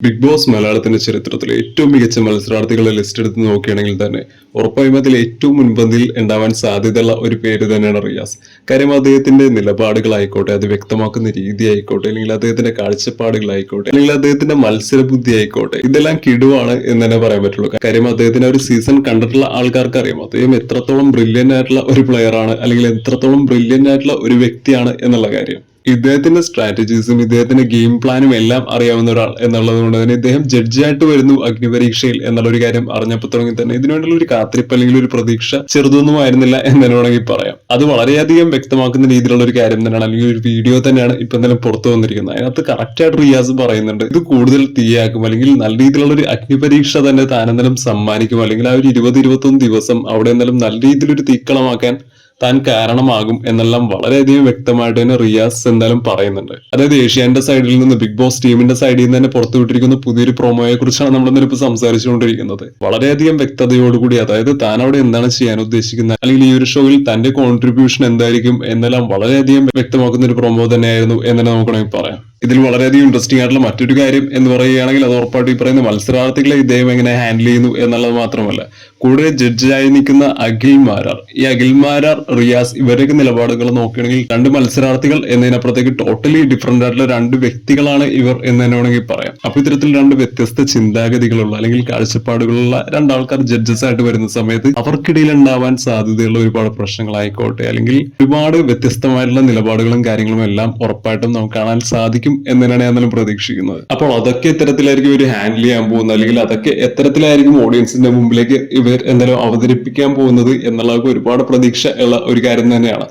Big boss മലയാളത്തിന്റെ ചരിത്രത്തിലെ ഏറ്റവും മികച്ച മത്സരാർത്ഥികളുടെ ലിസ്റ്റ് എടുത്ത് നോക്കുകയാണെങ്കിൽ തന്നെ ഉറപ്പായും അതിൽ ഏറ്റവും മുൻപന്തിയിൽ ഉണ്ടാവാൻ സാധ്യതയുള്ള ഒരു പേര് തന്നെയാണ് റിയാസ്. കാര്യം അദ്ദേഹത്തിന്റെ നിലപാടുകളായിക്കോട്ടെ, അത് വ്യക്തമാക്കുന്ന രീതി ആയിക്കോട്ടെ, അല്ലെങ്കിൽ അദ്ദേഹത്തിന്റെ കാഴ്ചപ്പാടുകളായിക്കോട്ടെ, അല്ലെങ്കിൽ അദ്ദേഹത്തിന്റെ മത്സര ബുദ്ധി ആയിക്കോട്ടെ, ഇതെല്ലാം കിടുവാണ് എന്ന് തന്നെ പറയാൻ പറ്റുള്ളൂ. കാര്യം അദ്ദേഹത്തിന്റെ ഒരു സീസൺ കണ്ടിട്ടുള്ള ആൾക്കാർക്ക് അറിയാം അദ്ദേഹം എത്രത്തോളം ബ്രില്യന്റ് ആയിട്ടുള്ള ഒരു പ്ലെയർ ആണ്, അല്ലെങ്കിൽ എത്രത്തോളം ബ്രില്യന്റ് ആയിട്ടുള്ള ഒരു വ്യക്തിയാണ് എന്നുള്ള കാര്യം. ഇദ്ദേഹത്തിന്റെ സ്ട്രാറ്റജീസും ഇദ്ദേഹത്തിന്റെ ഗെയിം പ്ലാനും എല്ലാം അറിയാവുന്ന ഒരാൾ എന്നുള്ളത് കൊണ്ട് തന്നെ ഇദ്ദേഹം ജഡ്ജായിട്ട് വരുന്നു അഗ്നിപരീക്ഷയിൽ എന്നുള്ള ഒരു കാര്യം അറിഞ്ഞപ്പോൾ തുടങ്ങി തന്നെ ഇതിനുവേണ്ടിയുള്ള ഒരു കാത്തിരിപ്പ് അല്ലെങ്കിൽ ഒരു പ്രതീക്ഷ ചെറുതൊന്നും ആയിരുന്നില്ല എന്ന് തന്നെ വേണമെങ്കിൽ പറയാം. അത് വളരെയധികം വ്യക്തമാക്കുന്ന രീതിയിലുള്ള ഒരു കാര്യം തന്നെയാണ്, അല്ലെങ്കിൽ ഒരു വീഡിയോ തന്നെയാണ് ഇപ്പൊ തന്നെ പുറത്തു വന്നിരിക്കുന്നത്. അതിനകത്ത് കറക്റ്റ് ആയിട്ട് റിയാസ് പറയുന്നുണ്ട് ഇത് കൂടുതൽ തീയാക്കും, അല്ലെങ്കിൽ നല്ല രീതിയിലുള്ള ഒരു അഗ്നിപരീക്ഷ തന്നെ താനെന്തായാലും സമ്മാനിക്കും, അല്ലെങ്കിൽ ആ ഒരു 20-21 ദിവസം അവിടെ എന്തായാലും നല്ല രീതിയിലൊരു തീക്കളമാക്കാൻ താൻ കാരണമാകും എന്നെല്ലാം വളരെയധികം വ്യക്തമായിട്ട് തന്നെ റിയാസ് എന്തായാലും പറയുന്നുണ്ട്. അതായത് ഏഷ്യാന്റെ സൈഡിൽ നിന്ന് ബിഗ് ബോസ് ടീമിന്റെ സൈഡിൽ നിന്ന് തന്നെ പുറത്തുവിട്ടിരിക്കുന്ന പുതിയൊരു പ്രൊമോയെ കുറിച്ചാണ് നമ്മൾ ഇന്നിപ്പോ സംസാരിച്ചുകൊണ്ടിരിക്കുന്നത്. വളരെയധികം വ്യക്തതയോടുകൂടി, അതായത് താൻ അവിടെ എന്താണ് ചെയ്യാൻ ഉദ്ദേശിക്കുന്നത്, അല്ലെങ്കിൽ ഈ ഒരു ഷോയിൽ തന്റെ കോൺട്രിബ്യൂഷൻ എന്തായിരിക്കും എന്നെല്ലാം വളരെയധികം വ്യക്തമാക്കുന്ന ഒരു പ്രൊമോ തന്നെയായിരുന്നു എന്ന് തന്നെ നമുക്ക് വേണമെങ്കിൽ പറയാം. ഇതിൽ വളരെയധികം ഇൻട്രസ്റ്റിംഗ് ആയിട്ടുള്ള മറ്റൊരു കാര്യം എന്ന് പറയുകയാണെങ്കിൽ അത് ഉറപ്പായിട്ട് ഈ പറയുന്ന മത്സരാർത്ഥികളെ ഇദ്ദേഹം എങ്ങനെ ഹാൻഡിൽ ചെയ്യുന്നു എന്നുള്ളത് മാത്രമല്ല, കൂടെ ജഡ്ജായി നിൽക്കുന്ന അഖിൽ മാരാർ, ഈ അഖിൽ മാരാർ, റിയാസ്, ഇവരൊക്കെ നിലപാടുകൾ നോക്കുകയാണെങ്കിൽ രണ്ട് മത്സരാർത്ഥികൾ എന്നതിനപ്പുറത്തേക്ക് ടോട്ടലി ഡിഫറെന്റ് ആയിട്ടുള്ള രണ്ട് വ്യക്തികളാണ് ഇവർ എന്ന് തന്നെ വേണമെങ്കിൽ പറയാം. അപ്പൊ ഇത്തരത്തിൽ രണ്ട് വ്യത്യസ്ത ചിന്താഗതികളുള്ള അല്ലെങ്കിൽ കാഴ്ചപ്പാടുകളുള്ള രണ്ടാൾക്കാർ ജഡ്ജസ് ആയിട്ട് വരുന്ന സമയത്ത് അവർക്കിടയിൽ ഉണ്ടാവാൻ സാധ്യതയുള്ള ഒരുപാട് പ്രശ്നങ്ങളായിക്കോട്ടെ, അല്ലെങ്കിൽ ഒരുപാട് വ്യത്യസ്തമായിട്ടുള്ള നിലപാടുകളും കാര്യങ്ങളും എല്ലാം ഉറപ്പായിട്ടും നമുക്ക് കാണാൻ സാധിക്കും എന്ന് തന്നെയാണ് ഞാൻ പ്രതീക്ഷിക്കുന്നത്. അപ്പോൾ അതൊക്കെ ഇത്തരത്തിലായിരിക്കും ഇവർ ഹാൻഡിൽ ചെയ്യാൻ പോകുന്നത്, അല്ലെങ്കിൽ അതൊക്കെ എത്തരത്തിലായിരിക്കും ഓഡിയൻസിന്റെ മുമ്പിലേക്ക് ഇവർ എന്തായാലും അവതരിപ്പിക്കാൻ പോകുന്നത് എന്നുള്ളത് ഒരുപാട് പ്രതീക്ഷ ഉള്ള ഒരു കാര്യം തന്നെയാണ്.